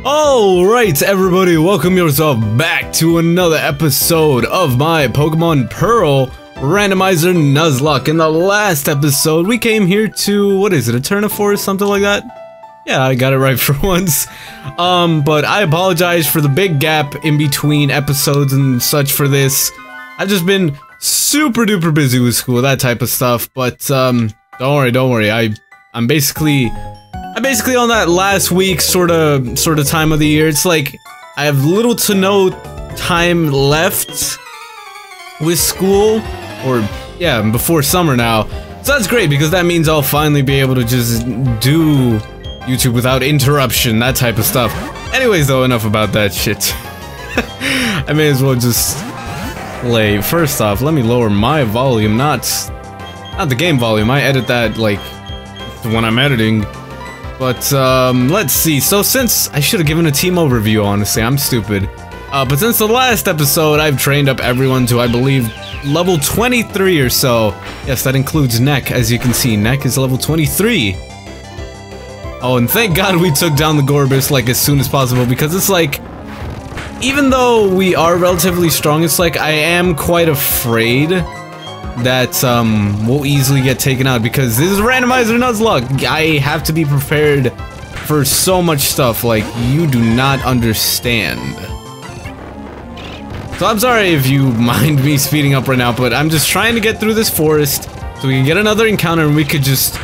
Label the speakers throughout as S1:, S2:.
S1: Alright everybody, welcome yourself back to another episode of my Pokemon Pearl Randomizer Nuzlocke. In the last episode, we came here to, what is it, a Eternafor or something like that? Yeah, I got it right for once. But I apologize for the big gap in between episodes and such for this. I've just been super duper busy with school, that type of stuff, but don't worry, I'm basically on that last week sort of time of the year. It's like I have little to no time left with school, or yeah, before summer now. So that's great because that means I'll finally be able to just do YouTube without interruption, that type of stuff. Anyways though, enough about that shit. I may as well just play. First off, let me lower my volume, not the game volume. I edit that like when I'm editing. But, let's see. So since I should have given a team overview, honestly, I'm stupid. But since the last episode, I've trained up everyone to, I believe, level 23 or so. Yes, that includes Neck. As you can see, Neck is level 23. Oh, and thank God we took down the Gorbis, like, as soon as possible, because it's like, even though we are relatively strong, it's like, I am quite afraid that will easily get taken out because this is Randomizer Nuzlocke. I have to be prepared for so much stuff, like you do not understand. So I'm sorry if you mind me speeding up right now, but I'm just trying to get through this forest so we can get another encounter and we could just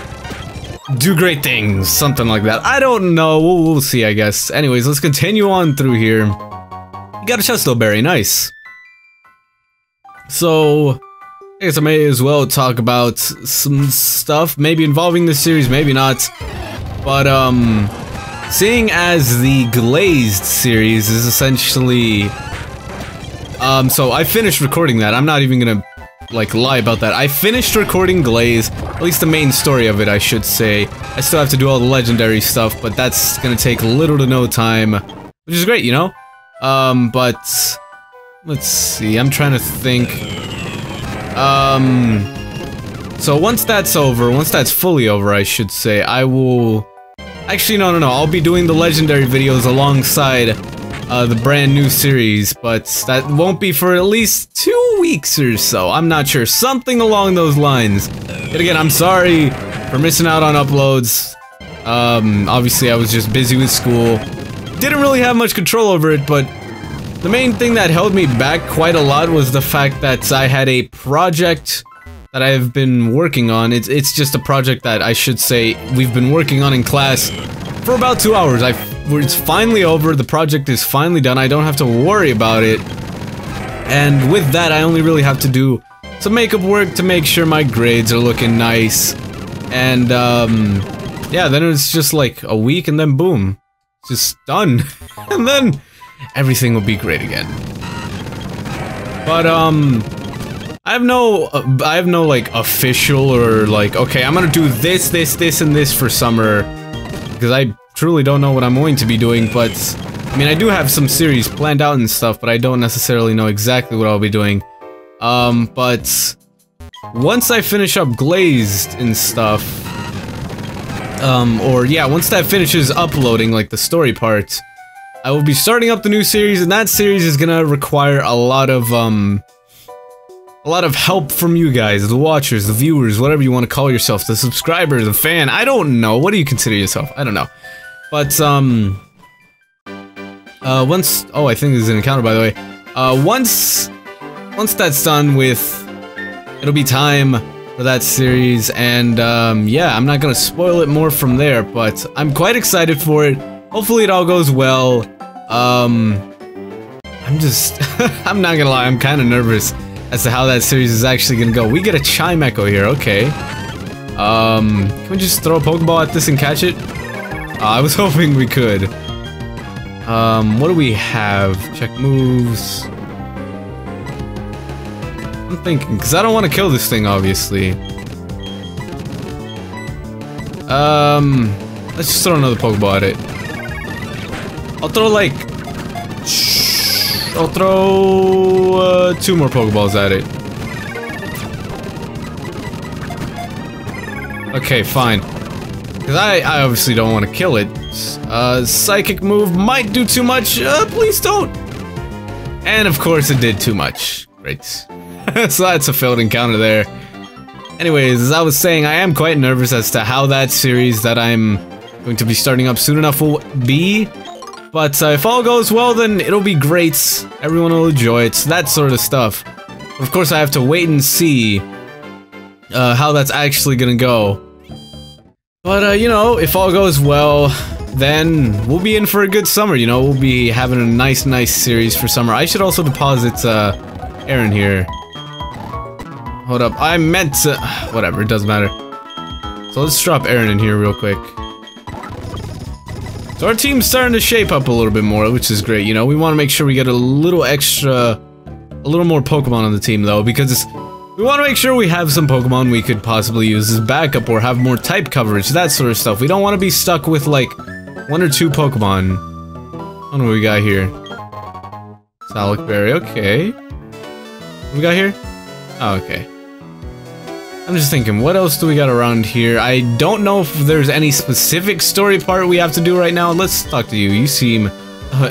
S1: do great things, something like that. I don't know, we'll see, I guess. Anyways, let's continue on through here. You got a Chesto Berry, nice. So I guess I may as well talk about some stuff, maybe involving this series, maybe not. But, seeing as the Glazed series is essentially... so I finished recording that. I'm not even gonna, like, lie about that. I finished recording Glaze, at least the main story of it, I should say. I still have to do all the legendary stuff, but that's gonna take little to no time, which is great, you know? But... let's see, I'm trying to think... so once that's over, once that's fully over, I should say, I will... Actually, no, I'll be doing the legendary videos alongside, the brand new series, but that won't be for at least 2 weeks or so. I'm not sure. Something along those lines. But again, I'm sorry for missing out on uploads. Obviously I was just busy with school. Didn't really have much control over it, but the main thing that held me back quite a lot was the fact that I had a project that I've been working on. It's just a project that I should say we've been working on in class for about 2 hours. It's finally over, the project is finally done, I don't have to worry about it. And with that, I only really have to do some makeup work to make sure my grades are looking nice. And, yeah, then it's just like a week and then boom. Just done. And then everything will be great again. But, I have no, like, official or, like, okay, I'm gonna do this, and this for summer. Because I truly don't know what I'm going to be doing, but, I mean, I do have some series planned out and stuff, but I don't necessarily know exactly what I'll be doing. But, once I finish up Glazed and stuff, or, yeah, once that finishes uploading, like, the story part, I will be starting up the new series, and that series is gonna require a lot of help from you guys, the watchers, the viewers, whatever you want to call yourself, the subscriber, the fan, I don't know, what do you consider yourself? I don't know. But, once, oh, I think there's an encounter, by the way. Once that's done with, it'll be time for that series, and, yeah, I'm not gonna spoil it more from there, but I'm quite excited for it. Hopefully it all goes well. I'm just, I'm not gonna lie, I'm kind of nervous as to how that series is actually gonna go. We get a Chime Echo here, okay. Can we just throw a Pokeball at this and catch it? I was hoping we could. What do we have? Check moves. I'm thinking, because I don't want to kill this thing, obviously. Let's just throw another Pokeball at it. I'll throw, like... I'll throw, 2 more Pokeballs at it. Okay, fine. Because I obviously don't want to kill it. Psychic move might do too much. Please don't. And of course it did too much. Great. So that's a failed encounter there. Anyways, as I was saying, I am quite nervous as to how that series that I'm going to be starting up soon enough will be. But if all goes well, then it'll be great. Everyone will enjoy it, that sort of stuff. But of course, I have to wait and see how that's actually gonna go. But, you know, if all goes well, then we'll be in for a good summer, you know? We'll be having a nice series for summer. I should also deposit, Aaron here. Hold up, I meant to... Whatever, it doesn't matter. So let's drop Aaron in here real quick. So our team's starting to shape up a little bit more, which is great, you know? We want to make sure we get a little extra... A little more Pokemon on the team, though, because we want to make sure we have some Pokemon we could possibly use as backup or have more type coverage, that sort of stuff. We don't want to be stuck with, like, 1 or 2 Pokemon. I don't know what we got here. Salic Berry, okay. What we got here? Oh, okay. I'm just thinking, what else do we got around here? I don't know if there's any specific story part we have to do right now. Let's talk to you. You seem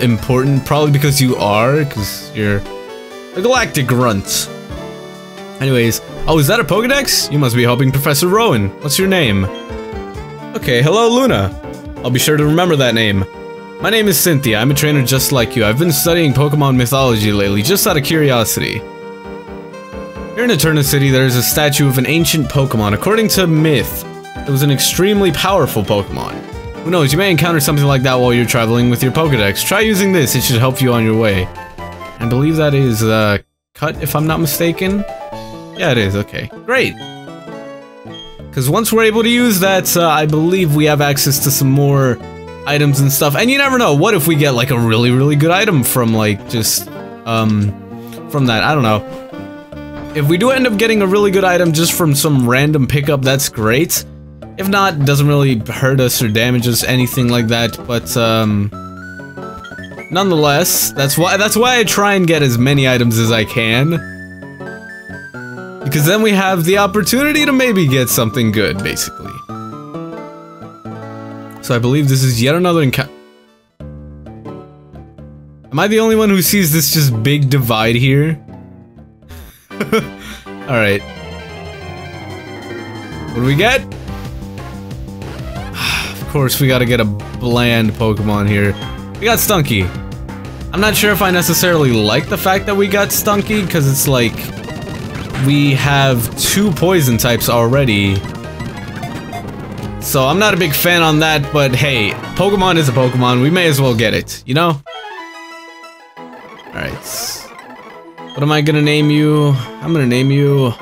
S1: important, probably because you are, because you're a galactic grunt. Anyways, oh, is that a Pokedex? You must be helping Professor Rowan. What's your name? Okay, hello Luna. I'll be sure to remember that name. My name is Cynthia. I'm a trainer just like you. I've been studying Pokemon mythology lately, just out of curiosity. Here in Eterna City, there is a statue of an ancient Pokemon. According to myth, it was an extremely powerful Pokemon. Who knows, you may encounter something like that while you're traveling with your Pokedex. Try using this, it should help you on your way. I believe that is, cut, if I'm not mistaken. Yeah, it is, okay. Great! Because once we're able to use that, I believe we have access to some more items and stuff. And you never know, what if we get, like, a really good item from, like, just, from that, I don't know. If we do end up getting a really good item just from some random pickup, that's great. If not, it doesn't really hurt us or damage us, anything like that, but, nonetheless, that's why I try and get as many items as I can. Because then we have the opportunity to maybe get something good, basically. So I believe this is yet another encounter. Am I the only one who sees this just big divide here? Alright. What do we get? Of course, we gotta get a bland Pokemon here. We got Stunky. I'm not sure if I necessarily like the fact that we got Stunky, because it's like... We have 2 poison types already. So I'm not a big fan on that, but hey, Pokemon is a Pokemon, we may as well get it, you know? Alright. What am I gonna name you? I'm gonna name you...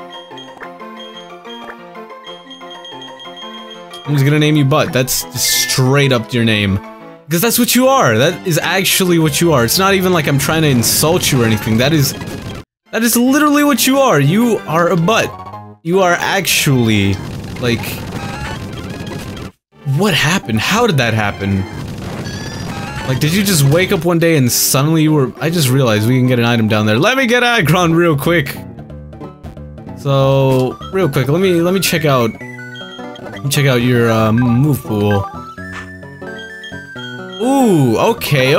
S1: I'm just gonna name you Butt. That's just straight up your name. Because that's what you are. That is actually what you are. It's not even like I'm trying to insult you or anything. That is literally what you are. You are a butt. You are actually, like... What happened? How did that happen? Like, did you just wake up one day and suddenly you were... I just realized we can get an item down there. Let me get Aggron real quick. So, real quick, let me check out... Check out your, move pool. Ooh, okay.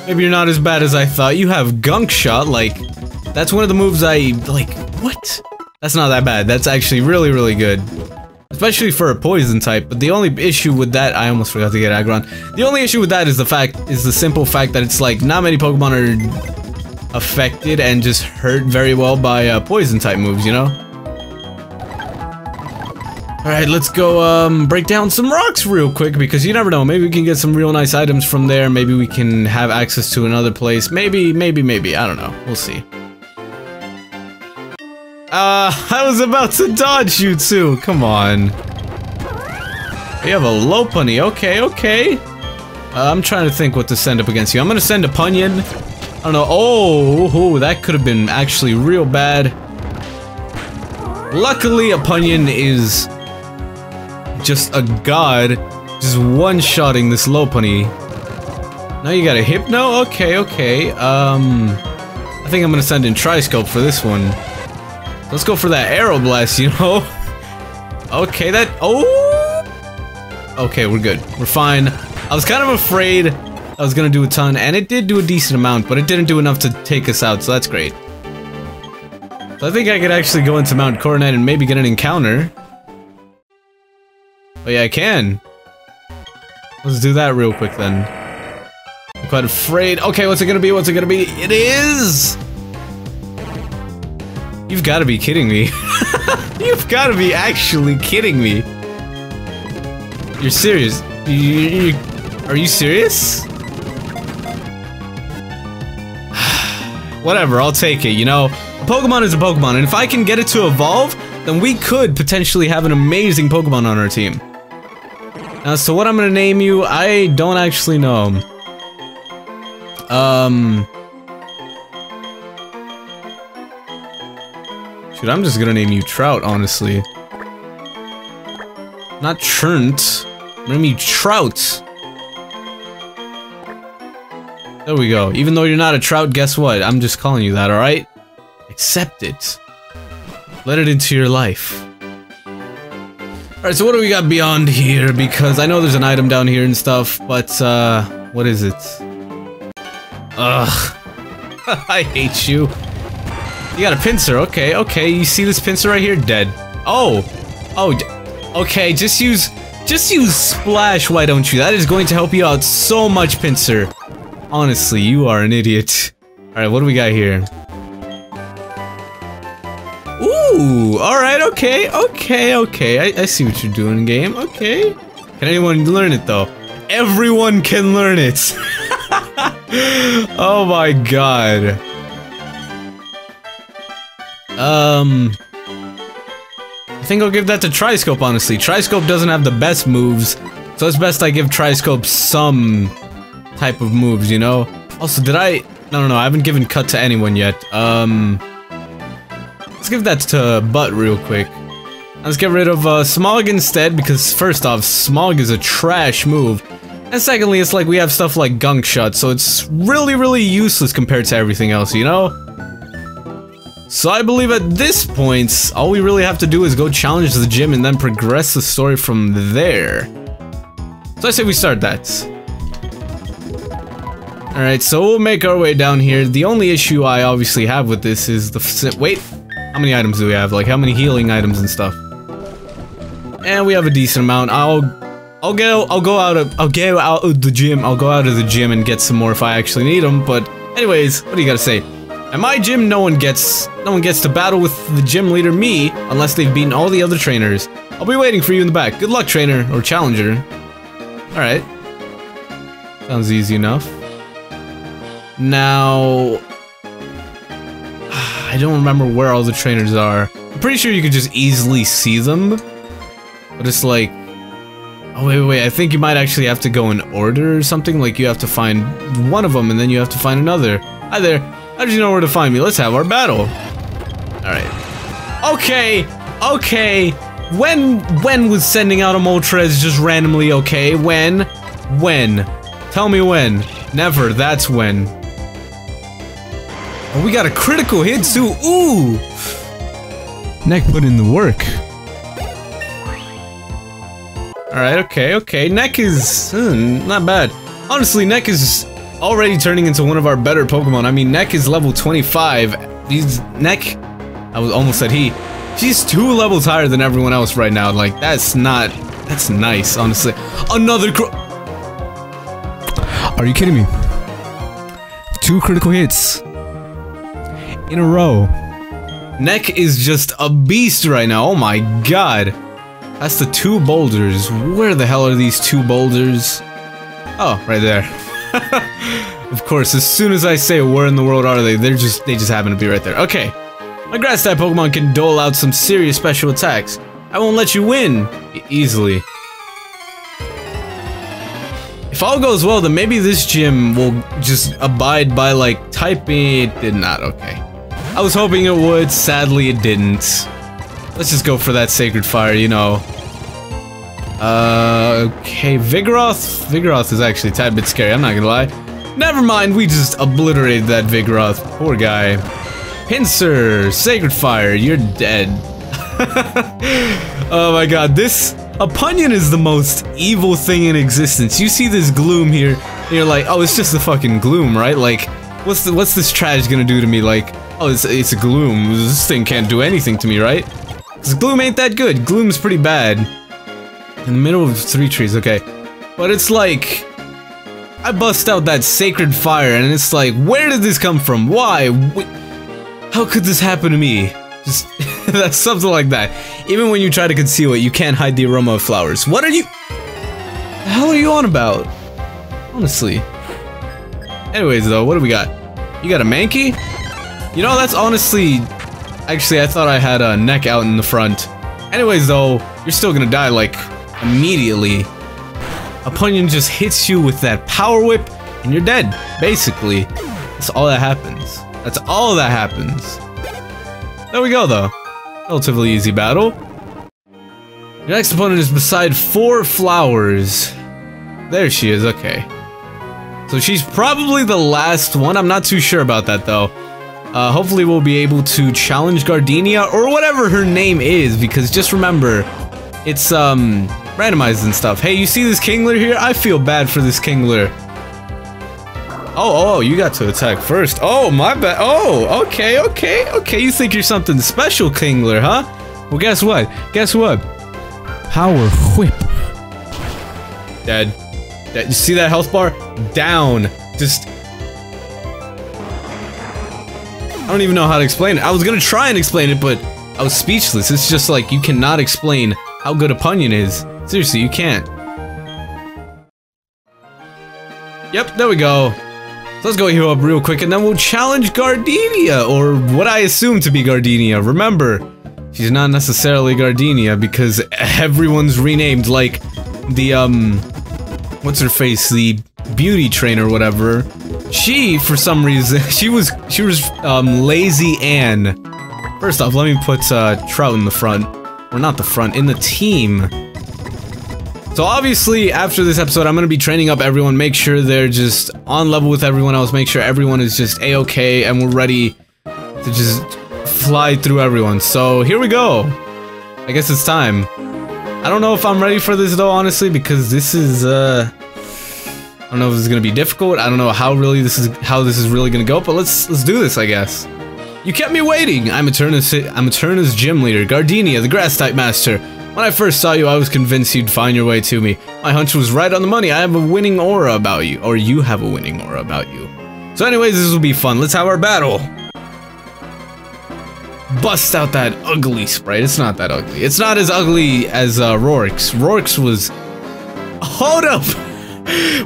S1: Maybe you're not as bad as I thought. You have Gunk Shot, like... That's one of the moves I... Like, what? That's not that bad. That's actually really good. Especially for a poison type, but the only issue with that, I almost forgot to get Aggron. The only issue with that is the simple fact that it's like, not many Pokemon are affected and just hurt very well by poison type moves, you know? Alright, let's go break down some rocks real quick, because you never know, maybe we can get some real nice items from there, maybe we can have access to another place, maybe, I don't know, we'll see. I was about to dodge you too, come on. We have a Lopunny, okay. I'm trying to think what to send up against you. I'm gonna send a Punyon. I don't know, oh, that could have been actually real bad. Luckily, a Punyon is just a god, just one-shotting this Lopunny. Now you got a Hypno? Okay. I think I'm gonna send in Triscope for this one. Let's go for that Aeroblast, you know? Okay, that... Oh! Okay, we're good. We're fine. I was kind of afraid I was gonna do a ton, and it did do a decent amount, but it didn't do enough to take us out, so that's great. So I think I could actually go into Mount Coronet and maybe get an encounter. Oh yeah, I can. Let's do that real quick then. I'm quite afraid. Okay, what's it gonna be? What's it gonna be? It is! You've gotta be kidding me. You've gotta be actually kidding me. You're serious? Are you serious? Whatever, I'll take it, you know? A Pokemon is a Pokemon, and if I can get it to evolve, then we could potentially have an amazing Pokemon on our team. Now, so what I'm gonna name you, I don't actually know. Shoot, I'm just gonna name you Trout, honestly. Not Churnt. I'm gonna name you Trout. There we go. Even though you're not a trout, guess what? I'm just calling you that, alright? Accept it. Let it into your life. Alright, so what do we got beyond here? Because I know there's an item down here and stuff, but, what is it? Ugh. I hate you. You got a pincer, okay, okay. You see this pincer right here? Dead. Oh! Oh, okay, just use Splash, why don't you? That is going to help you out so much, pincer. Honestly, you are an idiot. Alright, what do we got here? Ooh, alright, okay, I see what you're doing, game, okay. Can anyone learn it, though? Everyone can learn it! Oh my god. I think I'll give that to Triscope, honestly. Triscope doesn't have the best moves, so it's best I give Triscope some type of moves, you know? Also, did I... No, I haven't given Cut to anyone yet. Let's give that to Butt real quick. Let's get rid of, Smog instead, because first off, Smog is a trash move. And secondly, it's like we have stuff like Gunk Shot, so it's really useless compared to everything else, you know? So I believe at this point, all we really have to do is go challenge the gym and then progress the story from there. So I say we start that. Alright, so we'll make our way down here. The only issue I obviously have with this is the... Wait, how many items do we have? Like, how many healing items and stuff? And we have a decent amount. I'll go out of the gym. I'll go out of the gym and get some more if I actually need them. But anyways, what do you gotta say? At my gym, no one gets to battle with the gym leader, me, unless they've beaten all the other trainers. I'll be waiting for you in the back. Good luck, trainer or challenger. All right. Sounds easy enough. Now, I don't remember where all the trainers are. I'm pretty sure you could just easily see them, but it's like, oh wait, I think you might actually have to go in order or something. Like you have to find one of them and then you have to find another. Hi there. How did you know where to find me? Let's have our battle. All right. Okay. When was sending out a Moltres just randomly okay? When? Tell me when. Never. That's when. Oh, we got a critical hit too. Ooh! Neck put in the work. Alright, okay. Neck is not bad. Honestly, Neck is already turning into one of our better Pokemon. I mean, Neck is level 25. Neck... I almost said he. She's 2 levels higher than everyone else right now. Like, that's nice, honestly. Another Are you kidding me? 2 critical hits in a row. Neck is just a beast right now. Oh my god. That's the 2 boulders. Where the hell are these 2 boulders? Oh, right there. Of course, as soon as I say where in the world are they, they just happen to be right there. Okay. My grass type Pokemon can dole out some serious special attacks. I won't let you win easily. If all goes well, then maybe this gym will just abide by, like, typing. It did not, okay. I was hoping it would, sadly it didn't. Let's just go for that Sacred Fire, you know. Okay, Vigoroth? Vigoroth is actually a tad bit scary, I'm not gonna lie. Never mind, we just obliterated that Vigoroth. Poor guy. Pinsir, Sacred Fire, you're dead. Oh my god, this Opinion is the most evil thing in existence. You see this gloom here, and you're like, oh, it's just the fucking gloom, right? Like, what's this trash gonna do to me? Like, oh, it's a gloom. This thing can't do anything to me, right? Because gloom ain't that good. Gloom's pretty bad. In the middle of 3 trees, okay. But it's like, I bust out that sacred fire, and it's like, where did this come from? Why? How could this happen to me? Just, that's something like that. Even when you try to conceal it, you can't hide the aroma of flowers. What are you? The hell are you on about? Honestly. Anyways, though, what do we got? You got a Mankey? You know, that's honestly... Actually, I thought I had a neck out in the front. Anyways, though, you're still gonna die, like, immediately. Opinion just hits you with that power whip, and you're dead, basically. That's all that happens. That's all that happens. There we go, though. Relatively easy battle. Your next opponent is beside 4 flowers. There she is, okay. So she's probably the last one. I'm not too sure about that, though. Hopefully we'll be able to challenge Gardenia, or whatever her name is, because just remember, it's, randomized and stuff. Hey, you see this Kingler here? I feel bad for this Kingler. Oh, you got to attack first. Oh, my bad. Oh, okay. You think you're something special, Kingler, huh? Well, guess what? Power whip. Dead. You see that health bar? Down. Just... I don't even know how to explain it. I was gonna try and explain it, but I was speechless. It's just like, you cannot explain how good Opinion is. Seriously, you can't. Yep, there we go. So let's go heal up real quick, and then we'll challenge Gardenia, or what I assume to be Gardenia. Remember, she's not necessarily Gardenia, because everyone's renamed, like, the, what's her face, the beauty trainer or whatever. She, for some reason, she was, Lazy Ann. First off, let me put, Trout in the front. Or not the front, in the team. So obviously, after this episode, I'm gonna be training up everyone, make sure they're just on level with everyone else, make sure everyone is just a-okay, and we're ready to just fly through everyone. So, here we go! I guess it's time. I don't know if I'm ready for this though, honestly, because this is, I don't know if this is gonna be difficult, I don't know how this is really gonna go, but let's do this, I guess. You kept me waiting! I'm Eterna's gym leader, Gardenia, the grass-type master. When I first saw you, I was convinced you'd find your way to me. My hunch was right on the money. I have a winning aura about you. Or you have a winning aura about you. So anyways, this will be fun. Let's have our battle. Bust out that ugly sprite. It's not that ugly. It's not as ugly as Rourke's. Rourke's was... Hold up!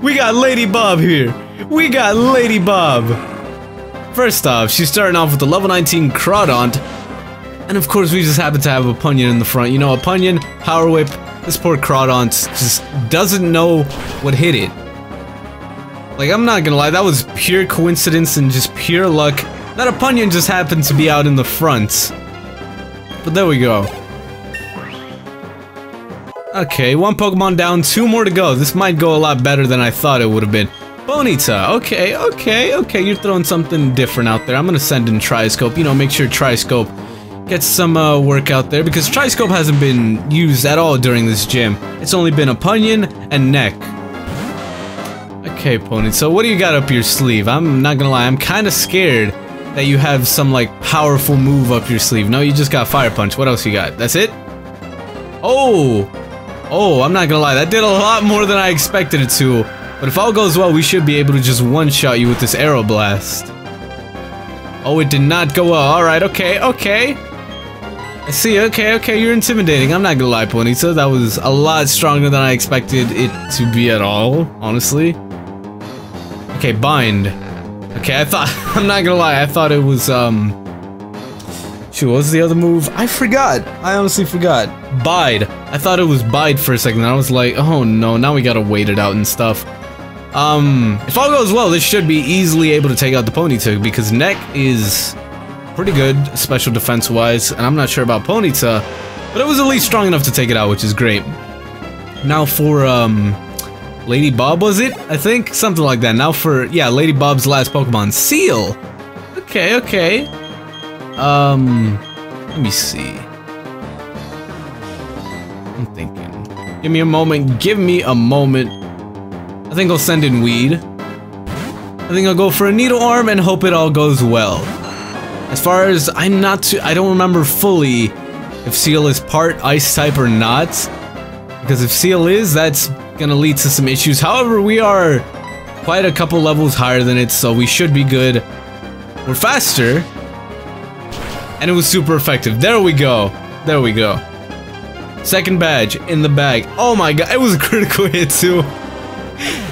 S1: We got Lady Bob here. We got Lady Bob. First off, she's starting off with the level 19 Crawdaunt. And of course, we just happen to have Opinion in the front. You know, Opinion, Power Whip, this poor Crawdaunt just doesn't know what hit it. Like, I'm not gonna lie, that was pure coincidence and just pure luck. That Opinion just happened to be out in the front. But there we go. Okay, 1 Pokemon down, 2 more to go. This might go a lot better than I thought it would have been. Bonita, okay, you're throwing something different out there. I'm gonna send in Triscope, you know, make sure Triscope get some work out there, because Triscope hasn't been used at all during this gym. It's only been Opinion and Neck. Okay, Pony, so what do you got up your sleeve? I'm not gonna lie, I'm kinda scared that you have some, like, powerful move up your sleeve. No, you just got Fire Punch. What else you got? That's it? Oh, I'm not gonna lie, that did a lot more than I expected it to. But if all goes well, we should be able to just one-shot you with this Aero Blast. Oh, it did not go well. Alright, okay. I see, okay, you're intimidating. I'm not gonna lie, Ponyta, that was a lot stronger than I expected it to be at all, honestly. Okay, Bind. Okay, I'm not gonna lie, I thought it was, shoot, what was the other move? I forgot! I honestly forgot. Bide. I thought it was Bide for a second, and I was like, oh no, now we gotta wait it out and stuff. If all goes well, this should be easily able to take out the Ponyta, because Neck is pretty good, special defense-wise, and I'm not sure about Ponyta, but it was at least strong enough to take it out, which is great. Now for, Lady Bob, was it? I think? Something like that. Now for, yeah, Lady Bob's last Pokemon, Seal! Okay. Let me see. I'm thinking. Give me a moment. Give me a moment. I think I'll send in weed. I think I'll go for a needle arm and hope it all goes well. As far as I don't remember fully if Seal is part ice type or not. Because if Seal is, that's gonna lead to some issues. However, we are quite a couple levels higher than it, so we should be good. We're faster. And it was super effective. There we go. There we go. Second badge in the bag. Oh my god, it was a critical hit too.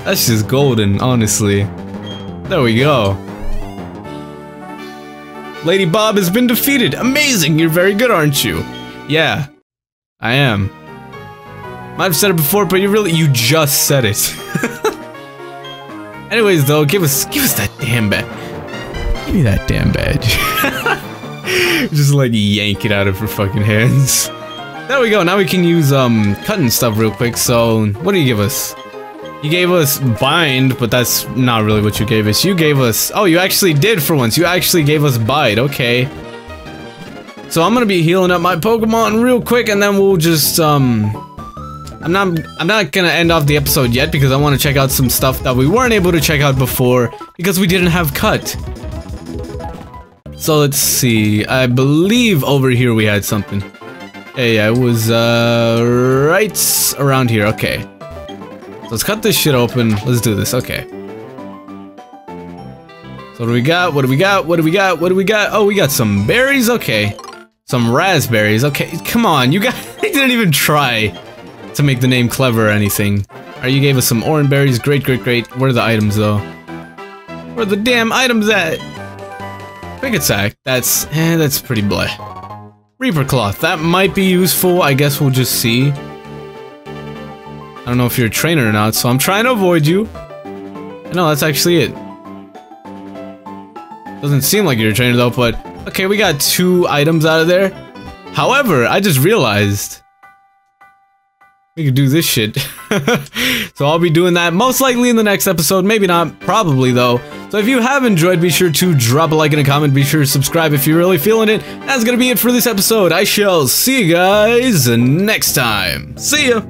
S1: That's just golden, honestly. There we go. Lady Bob has been defeated. Amazing, you're very good, aren't you? Yeah, I am. Might have said it before, but you just said it. Anyways, though, give us that damn badge. Give me that damn badge. Just like yank it out of her fucking hands. There we go. Now we can use cutting stuff real quick. So, what do you give us? You gave us bind, but that's not really what you gave us. You gave us... Oh, you actually did for once. You actually gave us bite. Okay. So I'm gonna be healing up my Pokemon real quick, and then we'll just I'm not gonna end off the episode yet because I want to check out some stuff that we weren't able to check out before because we didn't have cut. So let's see. I believe over here we had something. Yeah, it was right around here. Okay. Let's cut this shit open. Let's do this. Okay. So what do we got? What do we got? What do we got? What do we got? Oh, we got some berries. Okay. Some raspberries. Okay. Come on. You guys didn't even try to make the name clever or anything. Alright, you gave us some orange berries. Great, great, great. Where are the items though? Where are the damn items at? Quick attack. That's pretty bleh. Reaper cloth. That might be useful. I guess we'll just see. I don't know if you're a trainer or not, so I'm trying to avoid you. No, that's actually it. Doesn't seem like you're a trainer though, but okay, we got 2 items out of there. However, I just realized we could do this shit. So I'll be doing that most likely in the next episode, maybe not, probably though. So if you have enjoyed, be sure to drop a like and a comment, be sure to subscribe if you're really feeling it. That's gonna be it for this episode. I shall see you guys next time. See ya!